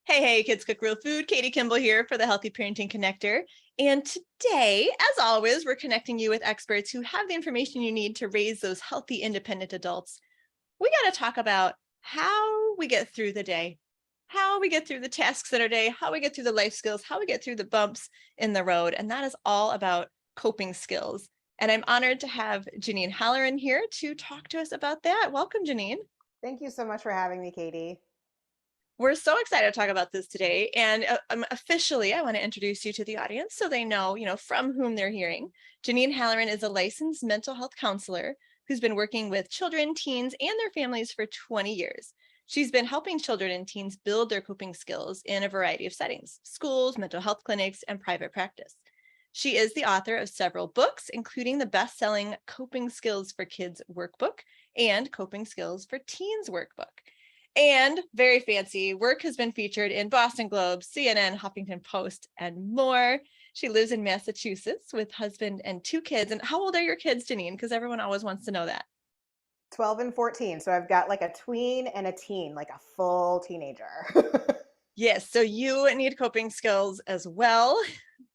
Hey, kids cook real food. Katie Kimball here for the Healthy Parenting Connector. And today, as always, we're connecting you with experts who have the information you need to raise those healthy, independent adults. We got to talk about how we get through the day, how we get through the tasks in our day, how we get through the life skills, how we get through the bumps in the road. And that is all about coping skills. And I'm honored to have Janine Halloran here to talk to us about that. Welcome, Janine. Thank you so much for having me, Katie. We're so excited to talk about this today. And officially, I want to introduce you to the audience so they know, from whom they're hearing. Janine Halloran is a licensed mental health counselor who's been working with children, teens, and their families for 20 years. She's been helping children and teens build their coping skills in a variety of settings: schools, mental health clinics, and private practice. She is the author of several books, including the best-selling Coping Skills for Kids workbook and Coping Skills for Teens workbook. And very fancy, work has been featured in Boston Globe, CNN, Huffington Post, and more. She lives in Massachusetts with husband and two kids. And how old are your kids, Janine? Because everyone always wants to know that. 12 and 14. So I've got like a tween and a teen, like a full teenager. Yes, so you need coping skills as well.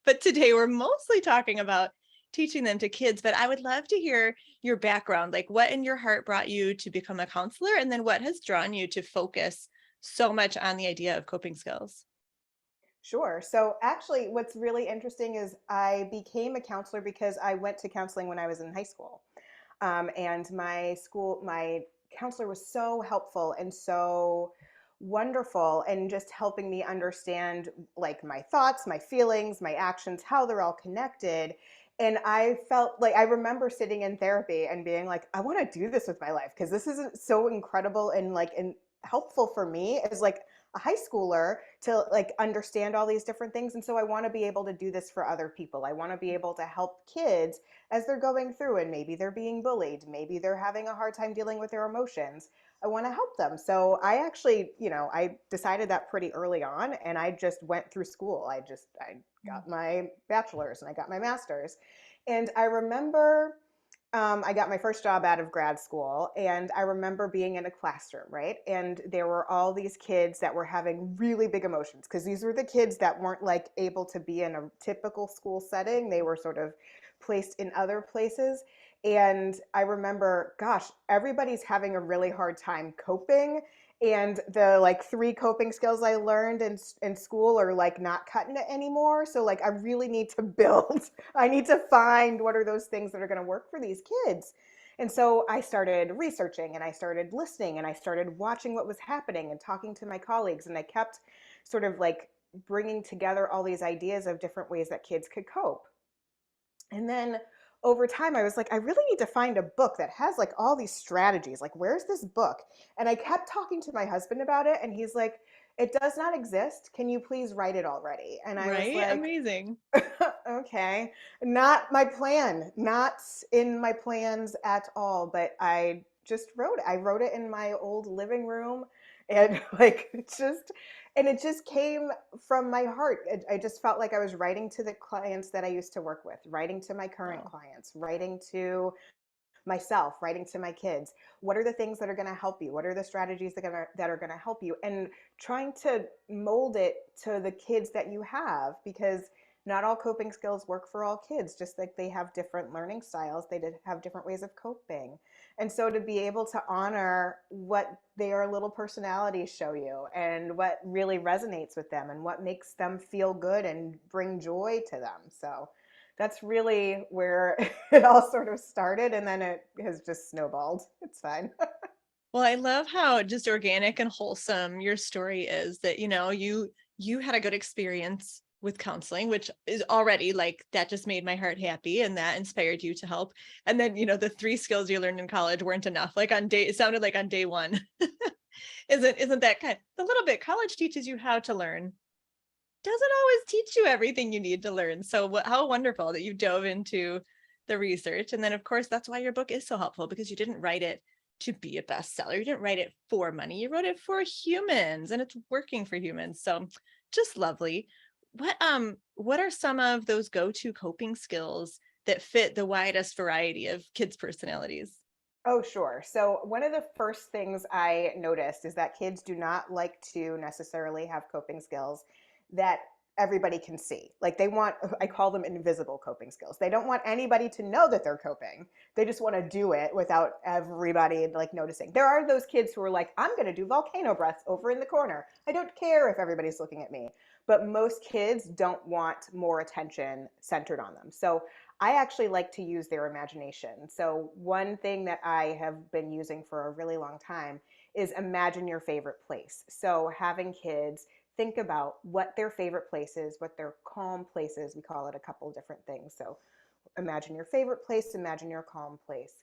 But today we're mostly talking about teaching them to kids. But I would love to hear your background, like what in your heart brought you to become a counselor, and then what has drawn you to focus so much on the idea of coping skills. Sure. So actually, what's really interesting is I became a counselor because I went to counseling when I was in high school. And my counselor was so helpful and so wonderful and just helping me understand like my thoughts, my feelings, my actions, how they're all connected. And I felt like I remember sitting in therapy and being like, I want to do this with my life because this isn't so incredible and helpful for me as like a high schooler to like understand all these different things. And so I want to be able to do this for other people. I want to be able to help kids as they're going through, and maybe they're being bullied, maybe they're having a hard time dealing with their emotions. I want to help them. So I actually, I decided that pretty early on, and I just went through school. I got my bachelor's and I got my master's. And I remember I got my first job out of grad school, and I remember being in a classroom, right? And there were all these kids that were having really big emotions because these were the kids that weren't like able to be in a typical school setting. They were sort of placed in other places. And I remember, gosh, everybody's having a really hard time coping. And the like three coping skills I learned in school are like not cutting it anymore. So like I really need to build, I need to find what are those things that are going to work for these kids. And so I started researching and I started listening and I started watching what was happening and talking to my colleagues. And I kept sort of like bringing together all these ideas of different ways that kids could cope. And then over time, I was like, I really need to find a book that has like all these strategies. Like, where's this book? And I kept talking to my husband about it, and he's like, it does not exist. Can you please write it already? And I was Right? like, Amazing. okay, not my plan, not in my plans at all. But I just wrote it. I wrote it in my old living room, and like it just came from my heart. I just felt like I was writing to the clients that I used to work with, writing to my current Wow. clients, writing to myself, writing to my kids. What are the things that are going to help you? What are the strategies that are going to help you? And trying to mold it to the kids that you have, because not all coping skills work for all kids, just like they have different learning styles, they did have different ways of coping. And so to be able to honor what their little personalities show you and what really resonates with them and what makes them feel good and bring joy to them. So that's really where it all sort of started, and then it has just snowballed. It's fine. Well, I love how just organic and wholesome your story is, that, you had a good experience with counseling, which is already like that just made my heart happy and that inspired you to help. And then, the three skills you learned in college weren't enough. Like it sounded like on day one. Isn't that kind the little bit college teaches you how to learn, doesn't always teach you everything you need to learn. So how wonderful that you dove into the research. And then, of course, that's why your book is so helpful, because you didn't write it to be a bestseller. You didn't write it for money. You wrote it for humans, and it's working for humans. So just lovely. What are some of those go-to coping skills that fit the widest variety of kids' personalities? Oh, sure. So, one of the first things I noticed is that kids do not like to necessarily have coping skills that everybody can see. Like, they want, I call them invisible coping skills. They don't want anybody to know that they're coping. They just want to do it without everybody like noticing. There are those kids who are like, I'm going to do volcano breaths over in the corner. I don't care if everybody's looking at me. But most kids don't want more attention centered on them. So, I actually like to use their imagination. So, one thing that I have been using for a really long time is imagine your favorite place. So, having kids think about what their favorite place is, what their calm place is. We call it a couple different things. So, imagine your favorite place, imagine your calm place.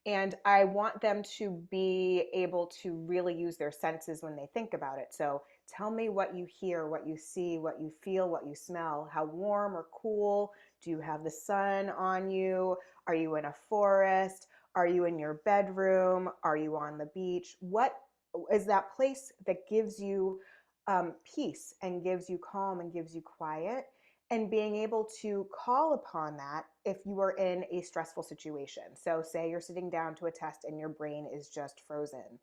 And I want them to be able to really use their senses when they think about it. So tell me what you hear, what you see, what you feel, what you smell, how warm or cool. Do you have the sun on you? Are you in a forest? Are you in your bedroom? Are you on the beach? What is that place that gives you peace and gives you calm and gives you quiet? And being able to call upon that if you are in a stressful situation. So, say you're sitting down to a test and your brain is just frozen.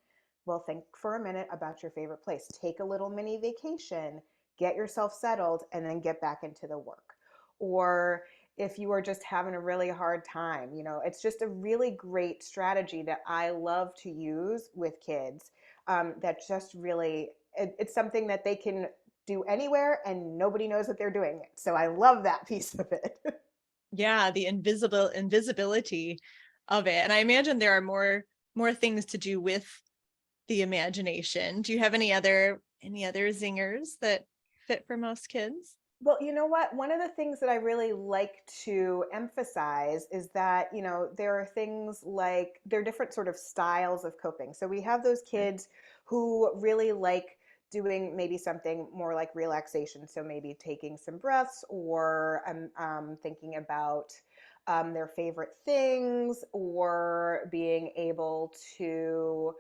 Well, think for a minute about your favorite place. Take a little mini vacation, get yourself settled, and then get back into the work. Or if you are just having a really hard time, it's just a really great strategy that I love to use with kids. That just really, it's something that they can do anywhere and nobody knows that they're doing it. So I love that piece of it. Yeah, the invisibility of it. And I imagine there are more things to do with the imagination. Do you have any other zingers that fit for most kids? Well, you know what? One of the things that I really like to emphasize is that, there are things like there are different sort of styles of coping. So we have those kids who really like doing maybe something more like relaxation. So maybe taking some breaths or thinking about their favorite things or being able to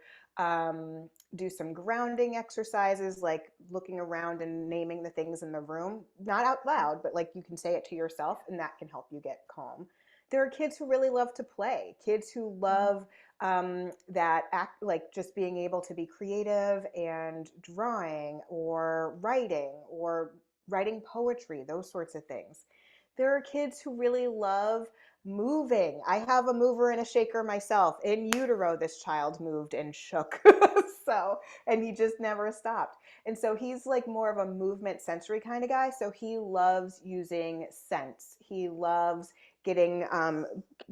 do some grounding exercises like looking around and naming the things in the room, not out loud, but like you can say it to yourself and that can help you get calm. There are kids who really love to play, kids who love that act, like just being able to be creative and drawing or writing poetry, those sorts of things. There are kids who really love moving. I have a mover and a shaker myself. In utero, this child moved and shook. So, and he just never stopped. And so he's like more of a movement sensory kind of guy. So he loves using scents. He loves getting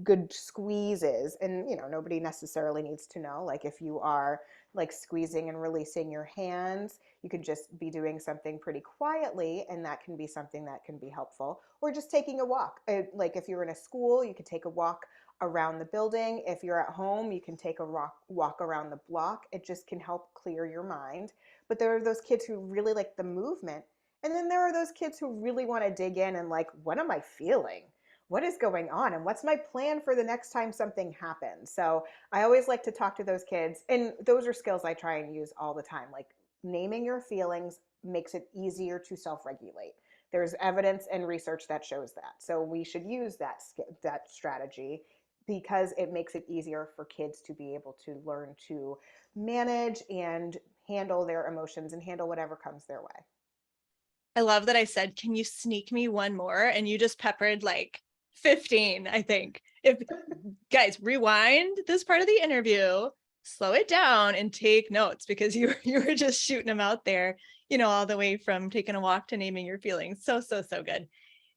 good squeezes. And, nobody necessarily needs to know. Like if you are like squeezing and releasing your hands, you could just be doing something pretty quietly, and that can be something that can be helpful. Or just taking a walk. Like if you're in a school, you could take a walk around the building. If you're at home, you can take a walk around the block. It just can help clear your mind. But there are those kids who really like the movement. And then there are those kids who really want to dig in and like, what am I feeling? What is going on? And what's my plan for the next time something happens? So I always like to talk to those kids. And those are skills I try and use all the time. Like naming your feelings makes it easier to self-regulate. There's evidence and research that shows that. So we should use that strategy because it makes it easier for kids to be able to learn to manage and handle their emotions and handle whatever comes their way. I love that I said, can you sneak me one more? And you just peppered like 15, I think. If guys rewind this part of the interview, slow it down and take notes because you were just shooting them out there, all the way from taking a walk to naming your feelings. So good.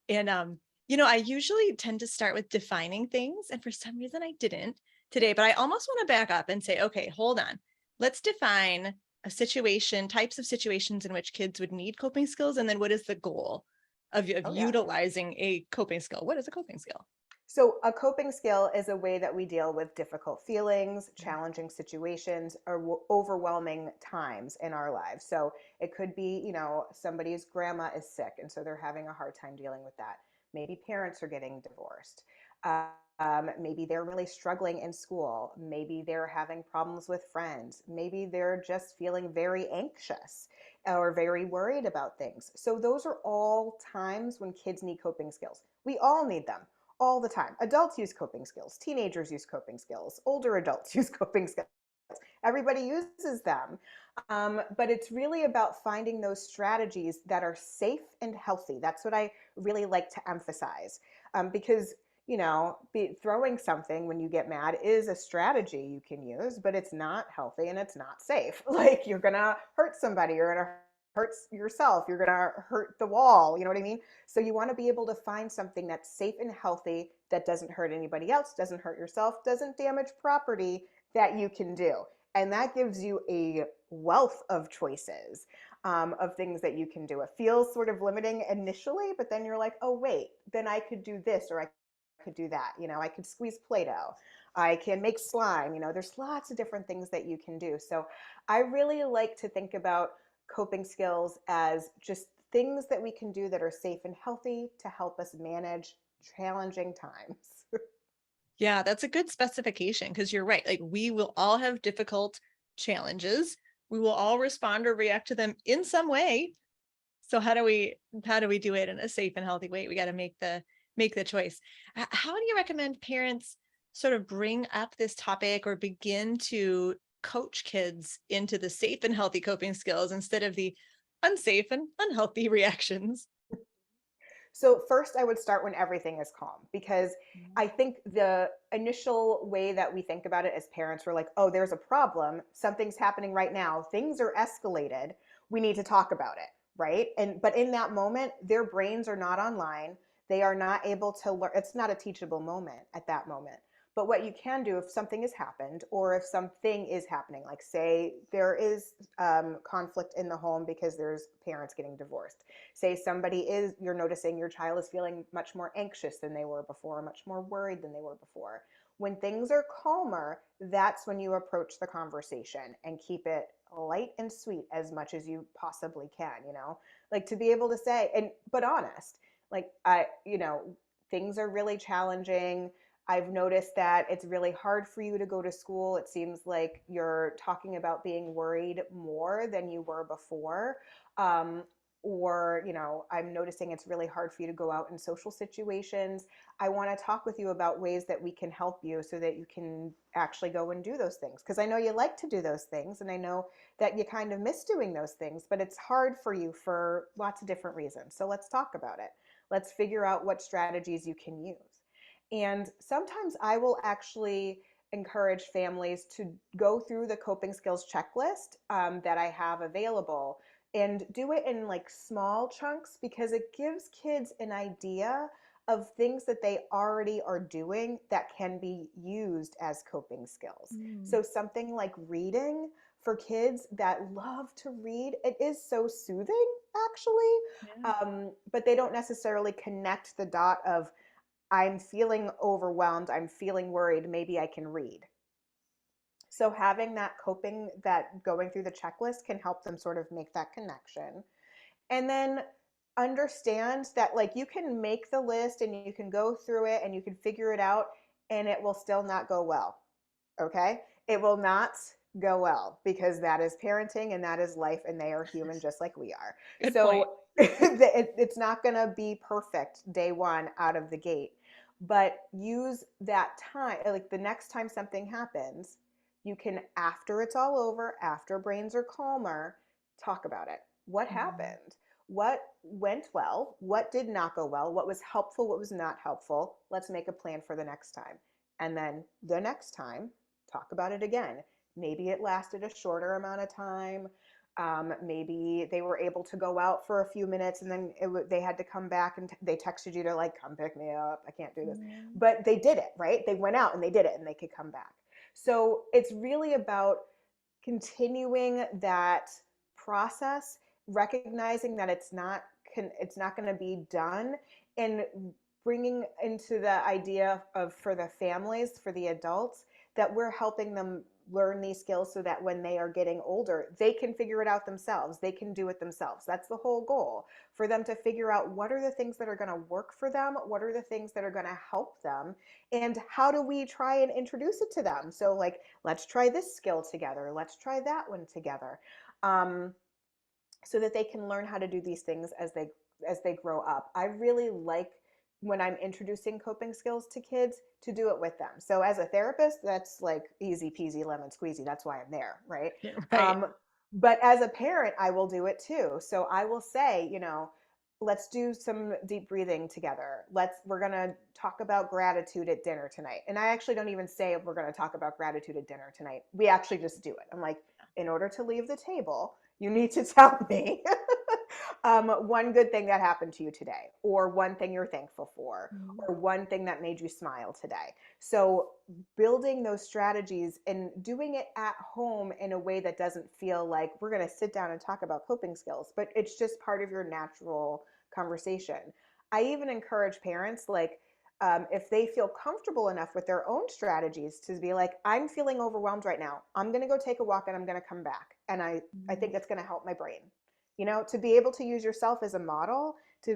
And I usually tend to start with defining things. And for some reason I didn't today, but I almost want to back up and say, okay, hold on. Let's define a situation, types of situations in which kids would need coping skills. And then what is the goal of Oh, yeah. utilizing a coping skill? What is a coping skill? So, a coping skill is a way that we deal with difficult feelings, challenging situations, or overwhelming times in our lives. So, it could be, somebody's grandma is sick, and so they're having a hard time dealing with that. Maybe parents are getting divorced. Maybe they're really struggling in school. Maybe they're having problems with friends. Maybe they're just feeling very anxious or very worried about things. So, those are all times when kids need coping skills. We all need them. all the time. Adults use coping skills, teenagers use coping skills, older adults use coping skills. Everybody uses them. But it's really about finding those strategies that are safe and healthy. That's what I really like to emphasize. Because, throwing something when you get mad is a strategy you can use, but it's not healthy and it's not safe. Like, you're going to hurt somebody, you're going to hurt yourself, you're going to hurt the wall. You know what I mean? So you want to be able to find something that's safe and healthy, that doesn't hurt anybody else, doesn't hurt yourself, doesn't damage property, that you can do. And that gives you a wealth of choices, of things that you can do. It feels sort of limiting initially, but then you're like, oh, wait, then I could do this, or I could do that. I could squeeze Play-Doh. I can make slime. There's lots of different things that you can do. So I really like to think about coping skills as just things that we can do that are safe and healthy to help us manage challenging times. Yeah, that's a good specification, because you're right. Like, we will all have difficult challenges. We will all respond or react to them in some way. So how do we do it in a safe and healthy way? We got to make the choice. How do you recommend parents sort of bring up this topic or begin to coach kids into the safe and healthy coping skills instead of the unsafe and unhealthy reactions? So first I would start when everything is calm, because I think the initial way that we think about it as parents, we're like, oh, there's a problem. Something's happening right now. Things are escalated. We need to talk about it, right? But in that moment, their brains are not online. They are not able to learn. It's not a teachable moment at that moment. But what you can do if something has happened, or if something is happening, like say there is conflict in the home because there's parents getting divorced. Say you're noticing your child is feeling much more anxious than they were before, much more worried than they were before. When things are calmer, that's when you approach the conversation and keep it light and sweet as much as you possibly can, like to be able to say, but honest, like, things are really challenging. I've noticed that it's really hard for you to go to school. It seems like you're talking about being worried more than you were before. Um, or, I'm noticing it's really hard for you to go out in social situations. I want to talk with you about ways that we can help you so that you can actually go and do those things. Because I know you like to do those things, and I know that you kind of miss doing those things, but it's hard for you for lots of different reasons. So let's talk about it. Let's figure out what strategies you can use. And sometimes I will actually encourage families to go through the coping skills checklist that I have available, and do it in like small chunks, because it gives kids an idea of things that they already are doing that can be used as coping skills. Mm, So something like reading, for kids that love to read, it is so soothing actually. yeah. But they don't necessarily connect the dot of, I'm feeling overwhelmed, I'm feeling worried, maybe I can read. So having that going through the checklist can help them sort of make that connection. And then understand that, like, you can make the list and you can go through it and you can figure it out, and it will still not go well. Okay? It will not go well, because that is parenting and that is life, and they are human just like we are. Good point. So it's not going to be perfect day one out of the gate, but use that time. Like, the next time something happens, you can, after it's all over, after brains are calmer, talk about it. What Mhm. happened? What went well? What did not go well? What was helpful? What was not helpful? Let's make a plan for the next time. And then the next time, talk about it again. Maybe it lasted a shorter amount of time. Maybe they were able to go out for a few minutes, and then they had to come back, and they texted you to, like, come pick me up. I can't do this. Mm. But they did it, right? They went out and they did it, and they could come back. So it's really about continuing that process, recognizing that it's not going to be done, and bringing into the idea of, for the families, for the adults, that we're helping them learn these skills so that when they are getting older, they can figure it out themselves. They can do it themselves. That's the whole goal, for them to figure out what are the things that are going to work for them, what are the things that are going to help them, and how do we try and introduce it to them. So, like, let's try this skill together, let's try that one together, um, so that they can learn how to do these things as they grow up. I really like when I'm introducing coping skills to kids, to do it with them. So as a therapist, that's like easy peasy lemon squeezy. That's why I'm there, right? Right. But as a parent, I will do it too. So I will say, let's do some deep breathing together. We're going to talk about gratitude at dinner tonight. And I actually don't even say we're going to talk about gratitude at dinner tonight. We actually just do it. I'm like, in order to leave the table, you need to tell me one good thing that happened to you today, or one thing you're thankful for, Mhm. or one thing that made you smile today. So building those strategies and doing it at home in a way that doesn't feel like we're going to sit down and talk about coping skills, but it's just part of your natural conversation. I even encourage parents, like, if they feel comfortable enough with their own strategies, to be like, I'm feeling overwhelmed right now. I'm going to go take a walk and I'm going to come back. And I think that's going to help my brain, to be able to use yourself as a model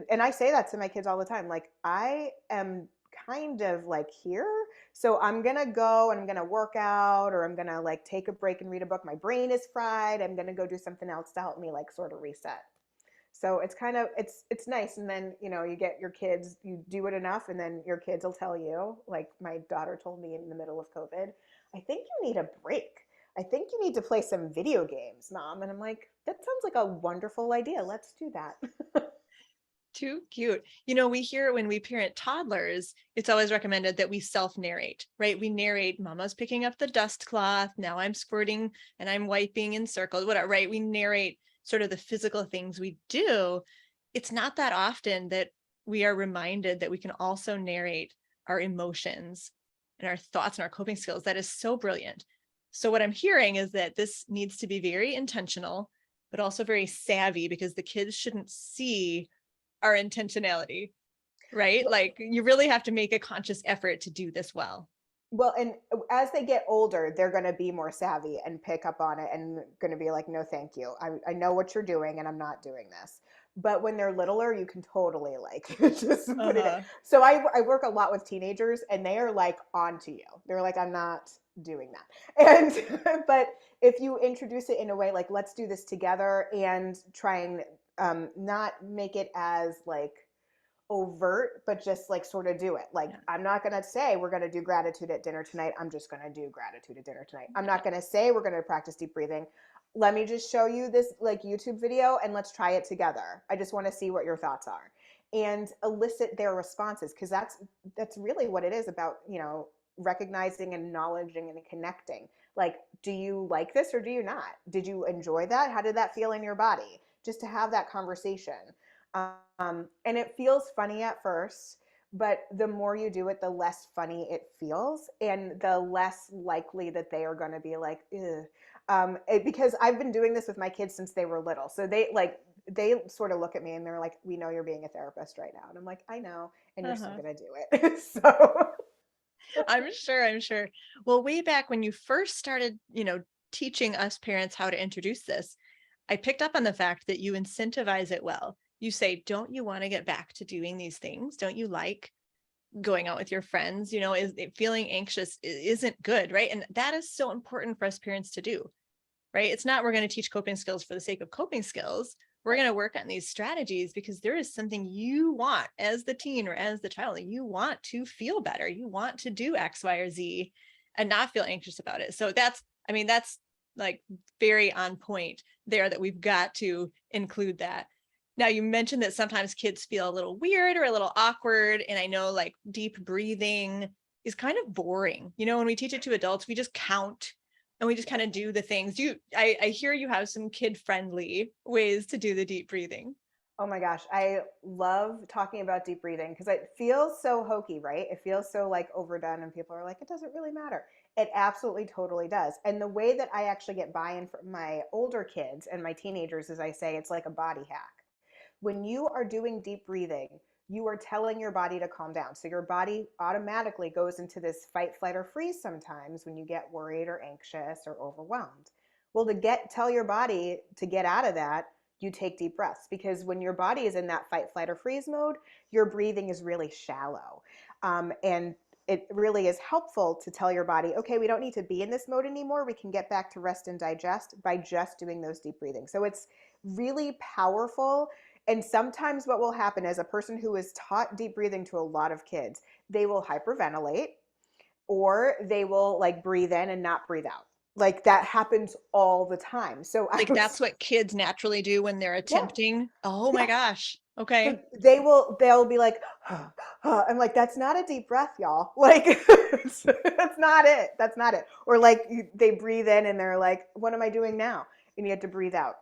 and I say that to my kids all the time. Like, I am kind of like here. So I'm going to go and I'm going to work out, or I'm going to like take a break and read a book. My brain is fried. I'm going to go do something else to help me like sort of reset. So it's kind of it's nice. And then, you get your kids, you do it enough, and then your kids will tell you, like my daughter told me in the middle of COVID, I think you need a break. I think you need to play some video games, mom. And I'm like, that sounds like a wonderful idea. Let's do that. Too cute. We hear when we parent toddlers, it's always recommended that we self-narrate, right? We narrate, mama's picking up the dust cloth, now I'm squirting and I'm wiping in circles, whatever, right? We narrate sort of the physical things we do. It's not that often that we are reminded that we can also narrate our emotions and our thoughts and our coping skills. That is so brilliant. So what I'm hearing is that this needs to be very intentional, but also very savvy, because the kids shouldn't see our intentionality, right? Like, you really have to make a conscious effort to do this well. Well, and as they get older, they're going to be more savvy and pick up on it and going to be like, no, thank you. I know what you're doing and I'm not doing this. But when they're littler, you can totally like just put it in. Uh-huh. So I work a lot with teenagers and they are like onto you. They're like, I'm not doing that. And, but if you introduce it in a way like, let's do this together, and try and not make it as like, overt, but just like sort of do it. Like, Yeah. I'm not going to say we're going to do gratitude at dinner tonight. I'm just going to do gratitude at dinner tonight. I'm Yeah. not going to say we're going to practice deep breathing. Let me just show you this like YouTube video and let's try it together. I just want to see what your thoughts are and elicit their responses, because that's really what it is about, recognizing and acknowledging and connecting. Like, do you like this or do you not? Did you enjoy that? How did that feel in your body? Just to have that conversation. And it feels funny at first, but the more you do it, the less funny it feels, and the less likely that they are going to be like, ugh. Because I've been doing this with my kids since they were little. So they sort of look at me and they're like, we know you're being a therapist right now. And I'm like, I know, and you're still Uh-huh. going to do it. So I'm sure. Well, way back when you first started, teaching us parents how to introduce this, I picked up on the fact that you incentivize it well. You say, don't you want to get back to doing these things? Don't you like going out with your friends? Is feeling anxious isn't good, right? And that is so important for us parents to do, right? It's not, we're going to teach coping skills for the sake of coping skills. We're right. going to work on these strategies because there is something you want as the teen or as the child. You want to feel better. You want to do X, Y, or Z and not feel anxious about it. So that's like very on point there, that we've got to include that. Now, you mentioned that sometimes kids feel a little weird or a little awkward. And I know like deep breathing is kind of boring. When we teach it to adults, we just count and we just kind of do the things. I hear you have some kid friendly ways to do the deep breathing. Oh my gosh, I love talking about deep breathing because it feels so hokey, right? It feels so like overdone, and people are like, it doesn't really matter. It absolutely totally does. And the way that I actually get buy-in from my older kids and my teenagers is I say it's like a body hack. When you are doing deep breathing, you are telling your body to calm down. So your body automatically goes into this fight, flight, or freeze sometimes when you get worried or anxious or overwhelmed. Well, tell your body to get out of that, you take deep breaths, because when your body is in that fight, flight, or freeze mode, your breathing is really shallow. And it really is helpful to tell your body, okay, we don't need to be in this mode anymore. We can get back to rest and digest by just doing those deep breathing. So it's really powerful. And sometimes what will happen is a person who is taught deep breathing to a lot of kids, they will hyperventilate or they will like breathe in and not breathe out. Like that happens all the time. So I Like that's was, what kids naturally do when they're yeah, attempting. Oh my yeah. gosh. So Okay. they'll be like, I'm like, that's not a deep breath, y'all. Like, that's not it. That's not it. Or like they breathe in and they're like, what am I doing now? And you have to breathe out.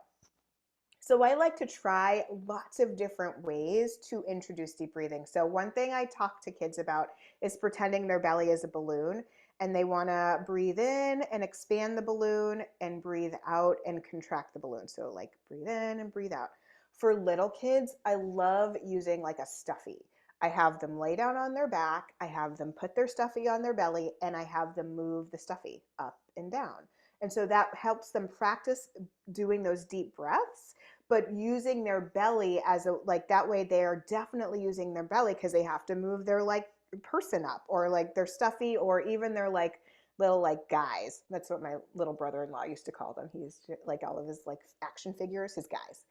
So I like to try lots of different ways to introduce deep breathing. So one thing I talk to kids about is pretending their belly is a balloon and they want to breathe in and expand the balloon and breathe out and contract the balloon. So like breathe in and breathe out. For little kids, I love using like a stuffy. I have them lay down on their back, I have them put their stuffy on their belly, and I have them move the stuffy up and down. And so that helps them practice doing those deep breaths, but using their belly as a like that way they are definitely using their belly because they have to move their like person up or like their stuffy or even their like little like guys. That's what my little brother-in-law used to call them. He used to like all of his like action figures, his guys.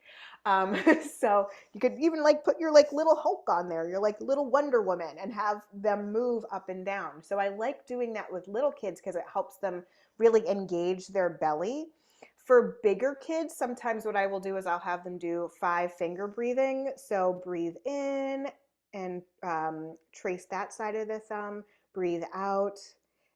um, so you could even like put your like little Hulk on there, your like little Wonder Woman, and have them move up and down. So I like doing that with little kids because it helps them really engage their belly. For bigger kids, sometimes what I will do is I'll have them do 5 finger breathing. So breathe in and trace that side of the thumb, breathe out,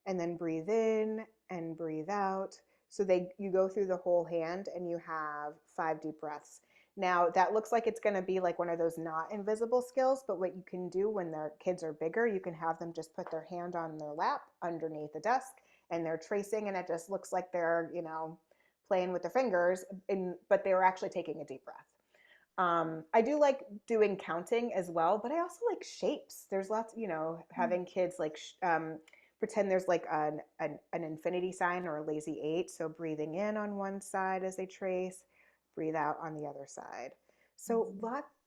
and then breathe in and breathe out. So you go through the whole hand and you have 5 deep breaths. Now that looks like it's going to be like one of those not invisible skills, but what you can do when their kids are bigger, you can have them just put their hand on their lap underneath the desk and they're tracing and it just looks like they're, playing with their fingers, but they were actually taking a deep breath. I do like doing counting as well, but I also like shapes. There's lots, having kids like pretend there's like an infinity sign or a lazy 8. So breathing in on one side as they trace, breathe out on the other side. So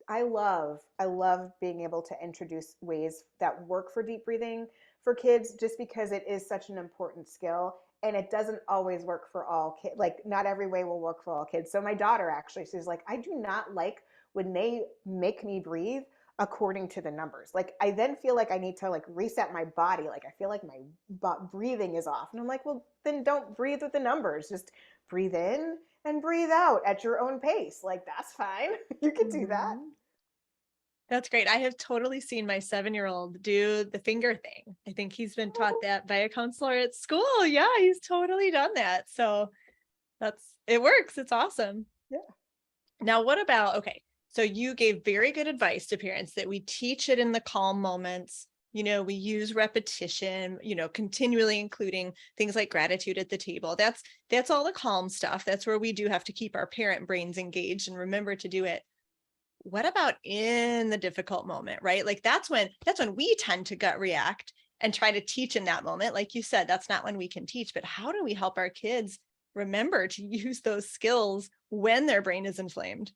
I love being able to introduce ways that work for deep breathing for kids just because it is such an important skill and it doesn't always work for all kids. Like not every way will work for all kids. So my daughter actually, she's like, I do not like when they make me breathe according to the numbers. Like I then feel like I need to like reset my body. Like I feel like my breathing is off. And I'm like, well, then don't breathe with the numbers. Just breathe in and breathe out at your own pace. Like that's fine. You can do that. Mhm. That's great. I have totally seen my 7-year-old do the finger thing. I think he's been taught that by a counselor at school. Yeah, he's totally done that. So it works. It's awesome. Yeah. Now, what about, okay, so you gave very good advice to parents that we teach it in the calm moments. We use repetition, continually including things like gratitude at the table. That's all the calm stuff. That's where we do have to keep our parent brains engaged and remember to do it. What about in the difficult moment, right? Like that's when we tend to gut react and try to teach in that moment. Like you said, that's not when we can teach, but how do we help our kids remember to use those skills when their brain is inflamed?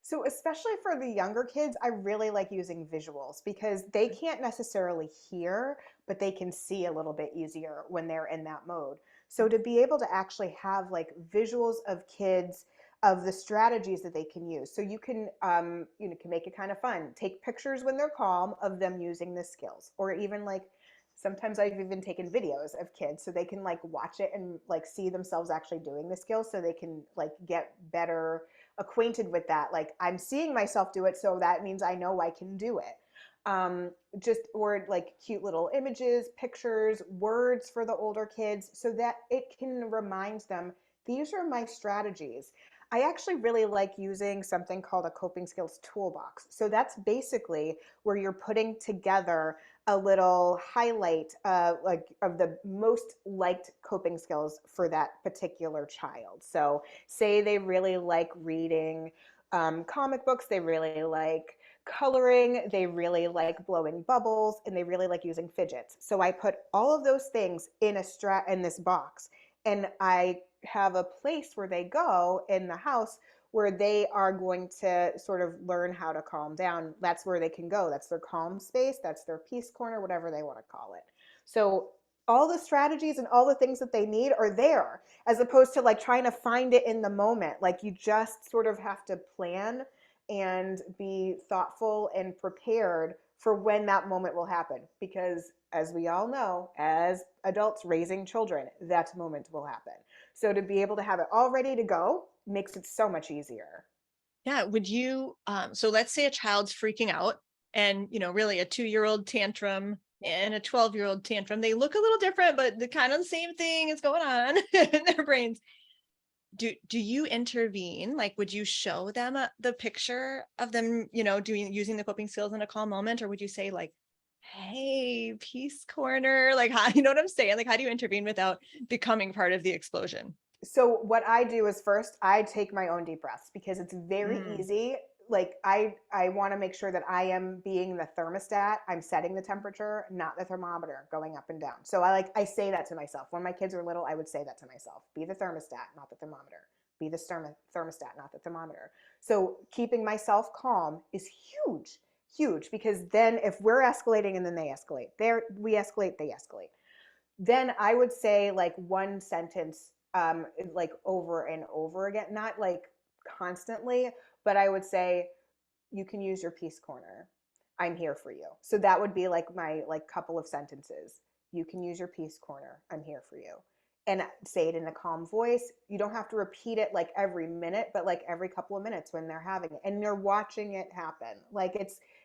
So, especially for the younger kids, I really like using visuals because they can't necessarily hear, but they can see a little bit easier when they're in that mode. So, to be able to actually have like visuals of kids of the strategies that they can use. So you can make it kind of fun. Take pictures when they're calm of them using the skills, or even like sometimes I've even taken videos of kids so they can like watch it and like see themselves actually doing the skills so they can like get better acquainted with that. Like I'm seeing myself do it, so that means I know I can do it. Just or like cute little images, pictures, words for the older kids so that it can remind them these are my strategies. I actually really like using something called a coping skills toolbox. So that's basically where you're putting together a little highlight like of the most liked coping skills for that particular child. So say they really like reading comic books, they really like coloring, they really like blowing bubbles, and they really like using fidgets. So I put all of those things in this box, and I have a place where they go in the house where they are going to sort of learn how to calm down. That's where they can go. That's their calm space. That's their peace corner, whatever they want to call it. So all the strategies and all the things that they need are there as opposed to like trying to find it in the moment. Like you just sort of have to plan and be thoughtful and prepared for when that moment will happen. Because as we all know, as adults raising children, that moment will happen. So to be able to have it all ready to go makes it so much easier. Yeah. Would you, so let's say a child's freaking out and, really a 2-year-old tantrum and a 12-year-old tantrum, they look a little different, but the kind of the same thing is going on in their brains. Do you intervene? Like, would you show them the picture of them, using the coping skills in a calm moment? Or would you say like, hey, peace corner, like, how, you know what I'm saying? Like, how do you intervene without becoming part of the explosion? So what I do is first I take my own deep breaths because it's very Mm, easy. Like I want to make sure that I am being the thermostat. I'm setting the temperature, not the thermometer going up and down. So I say that to myself. When my kids were little, I would say that to myself. Be the thermostat, not the thermometer. Be the thermostat, not the thermometer. So keeping myself calm is huge, huge, because then if we're escalating and then they escalate, we escalate, they escalate, then I would say like one sentence, like over and over again, not like constantly, but I would say, you can use your peace corner. I'm here for you. So that would be like my like couple of sentences. You can use your peace corner. I'm here for you. And say it in a calm voice. You don't have to repeat it like every minute, but like every couple of minutes when they're having it and they're watching it happen. Like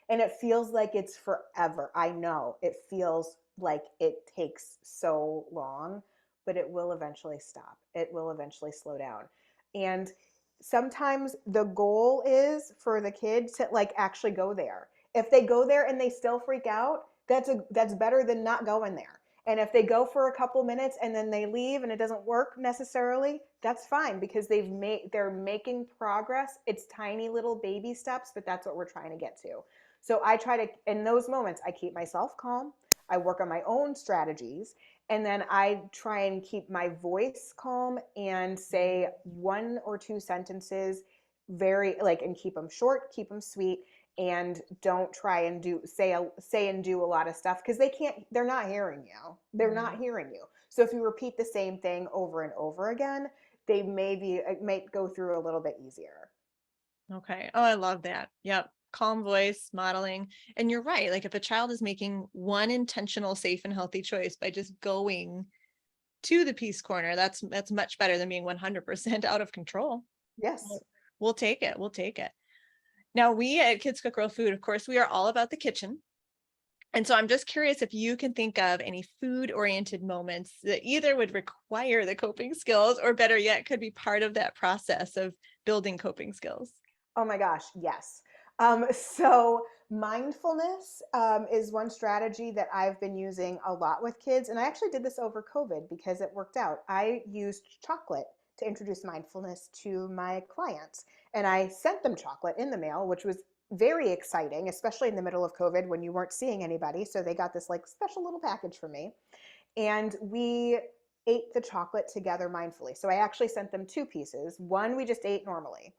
and it feels like it's forever. I know it feels like it takes so long, but it will eventually stop. It will eventually slow down. And sometimes the goal is for the kid to like actually go there. If they go there and they still freak out, that's better than not going there. And if they go for a couple minutes and then they leave and it doesn't work necessarily, that's fine because they're making progress. It's tiny little baby steps, but that's what we're trying to get to. So I try to, in those moments, I keep myself calm. I work on my own strategies, and then I try and keep my voice calm and say one or two sentences very like, and keep them short, keep them sweet, and don't try and say and do a lot of stuff because they're not hearing you. They're not right. hearing you. So if you repeat the same thing over and over again, it might go through a little bit easier. Okay. Oh, I love that. Yep. Calm voice, modeling. And you're right. Like if a child is making one intentional, safe and healthy choice by just going to the peace corner, that's much better than being 100% out of control. Yes. We'll we'll take it. We'll take it. Now, we at Kids Cook Real Food, of course, we are all about the kitchen. And so I'm just curious if you can think of any food oriented moments that either would require the coping skills or better yet, could be part of that process of building coping skills. Oh my gosh, yes. So mindfulness is one strategy that I've been using a lot with kids. And I actually did this over COVID because it worked out. I used chocolate to introduce mindfulness to my clients. And I sent them chocolate in the mail, which was very exciting, especially in the middle of COVID when you weren't seeing anybody. So they got this like special little package for me. And we ate the chocolate together mindfully. So I actually sent them two pieces. One we just ate normally.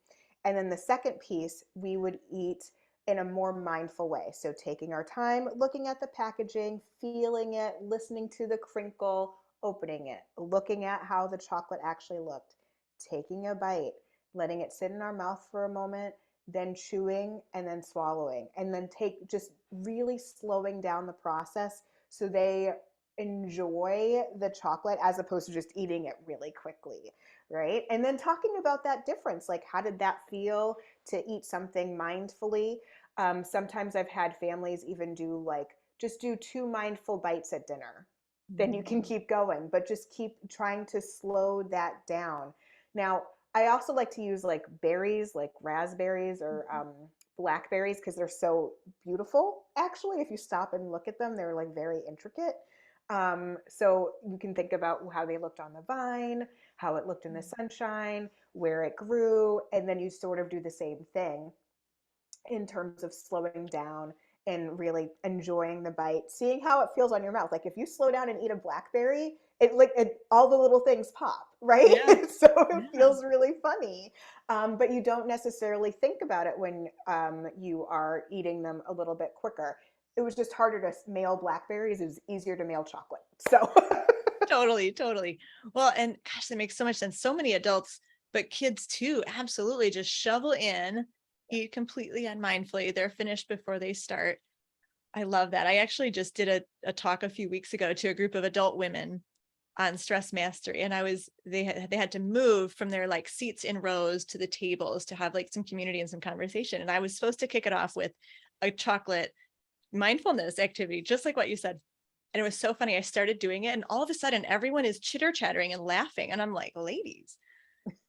And then the second piece we would eat in a more mindful way. So taking our time, looking at the packaging, feeling it, listening to the crinkle, opening it, looking at how the chocolate actually looked, taking a bite, letting it sit in our mouth for a moment, then chewing and then swallowing. And then just really slowing down the process so they enjoy the chocolate as opposed to just eating it really quickly, right? And then talking about that difference, like how did that feel to eat something mindfully? Sometimes I've had families even just do two mindful bites at dinner. Then you can Mm. keep going, but just keep trying to slow that down. Now, I also like to use like berries, like raspberries or blackberries, because they're so beautiful. Actually, if you stop and look at them, they're like very intricate. So you can think about how they looked on the vine, how it looked in the sunshine, where it grew, and then you sort of do the same thing in terms of slowing down and really enjoying the bite, seeing how it feels on your mouth. Like if you slow down and eat a blackberry, all the little things pop, right? Yeah. So it Yeah. feels really funny, but you don't necessarily think about it when you are eating them a little bit quicker. It was just harder to mail blackberries. It was easier to mail chocolate. So Totally, totally. Well, and gosh, that makes so much sense. So many adults, but kids too, absolutely just shovel in eat completely unmindfully. They're finished before they start. I love that. I actually just did a talk a few weeks ago to a group of adult women on stress mastery, and they had to move from their like seats in rows to the tables to have like some community and some conversation, and I was supposed to kick it off with a chocolate mindfulness activity, just like what you said. And it was so funny. I started doing it, and all of a sudden everyone is chitter chattering and laughing, and I'm like, ladies,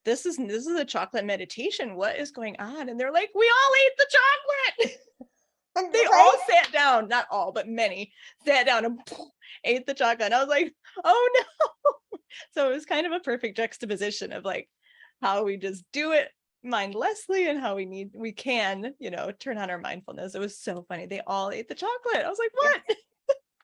this is a chocolate meditation, what is going on? And they're like, we all ate the chocolate. They all Right? sat down, not all, but many sat down and ate the chocolate. And I was like, oh no. So it was kind of a perfect juxtaposition of like how we just do it mindlessly and how we can, turn on our mindfulness. It was so funny. They all ate the chocolate. I was like, Yeah. what?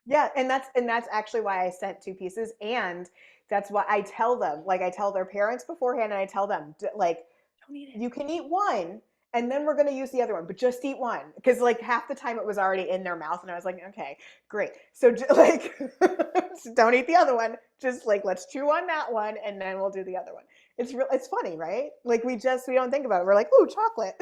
Yeah, and that's actually why I sent two pieces, and that's why I tell them, like I tell their parents beforehand, and I tell them like Don't eat it. you can eat one, and then we're going to use the other one, but just eat one, because like half the time it was already in their mouth, and I was like, okay, great. So like, don't eat the other one. Just like let's chew on that one, and then we'll do the other one. It's funny, right? Like we don't think about it. We're like, ooh, chocolate.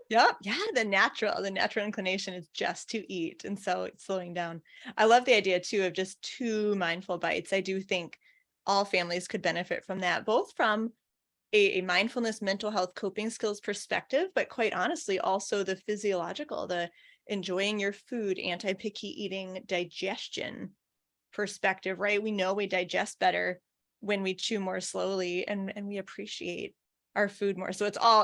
Yep. Yeah. The natural inclination is just to eat. And so it's slowing down. I love the idea too of just two mindful bites. I do think all families could benefit from that, both from a mindfulness mental health coping skills perspective, but quite honestly, also the physiological, the enjoying your food, anti-picky eating, digestion perspective, right? We know we digest better when we chew more slowly and we appreciate our food more. So it's all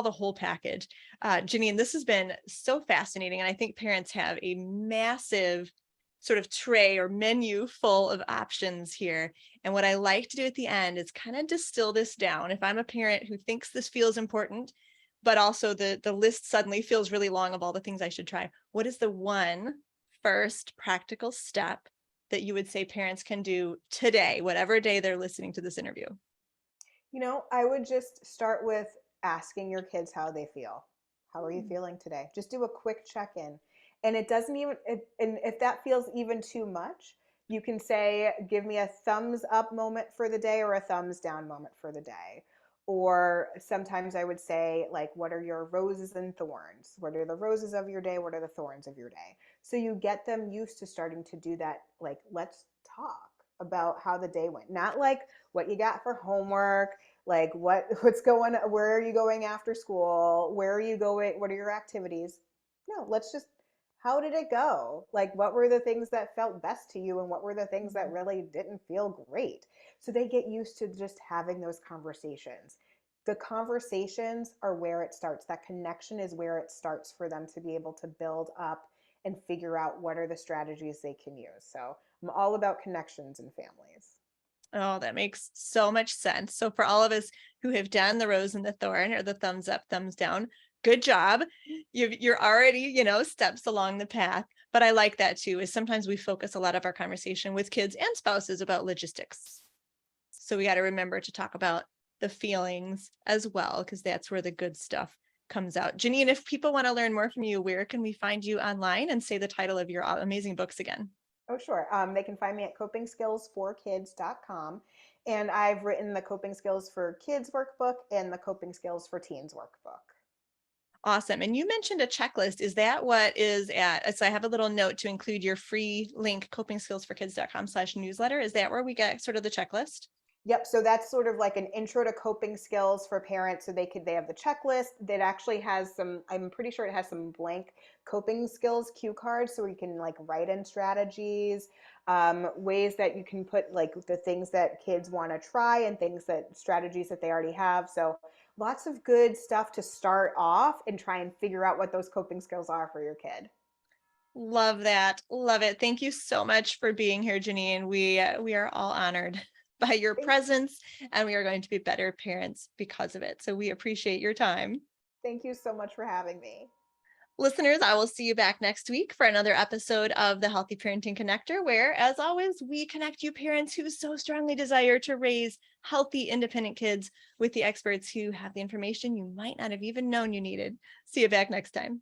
the whole package. Janine, this has been so fascinating. And I think parents have a massive sort of tray or menu full of options here. And what I like to do at the end is kind of distill this down. If I'm a parent who thinks this feels important, but also the list suddenly feels really long of all the things I should try, what is the one first practical step that you would say parents can do today, whatever day they're listening to this interview? I would just start with asking your kids how they feel. How are you Hmm. feeling today? Just do a quick check in. And it doesn't even, and if that feels even too much, you can say, give me a thumbs up moment for the day or a thumbs down moment for the day. Or sometimes I would say, like, what are your roses and thorns? What are the roses of your day? What are the thorns of your day? So you get them used to starting to do that. Like, let's talk about how the day went. Not like what you got for homework, like what's going, where are you going after school, where are you going, what are your activities. No, let's just, how did it go, like what were the things that felt best to you and what were the things that really didn't feel great. So they get used to just having those conversations. The conversations are where it starts. That connection is where it starts for them to be able to build up and figure out what are the strategies they can use. So I'm all about connections in families. Oh, that makes so much sense. So for all of us who have done the rose and the thorn or the thumbs up, thumbs down, good job. You're already, steps along the path. But I like that too, is sometimes we focus a lot of our conversation with kids and spouses about logistics. So we got to remember to talk about the feelings as well, because that's where the good stuff comes out. Janine, if people want to learn more from you, where can we find you online, and say the title of your amazing books again? Oh, sure. They can find me at copingskillsforkids.com. And I've written the Coping Skills for Kids workbook and the Coping Skills for Teens workbook. Awesome. And you mentioned a checklist. Is that what is at? So I have a little note to include your free link, copingskillsforkids.com/newsletter. Is that where we get sort of the checklist? Yep. So that's sort of like an intro to coping skills for parents. So they have the checklist that actually has some, I'm pretty sure it has some blank coping skills cue cards. So you can like write in strategies, ways that you can put like the things that kids want to try and things that strategies that they already have. So lots of good stuff to start off and try and figure out what those coping skills are for your kid. Love that. Love it. Thank you so much for being here, Janine. We are all honored by your Thank, presence, and we are going to be better parents because of it. So we appreciate your time. thank you so much for having me. Listeners, I will see you back next week for another episode of the Healthy Parenting Connector, where, as always, we connect you parents who so strongly desire to raise healthy, independent kids with the experts who have the information you might not have even known you needed. See you back next time.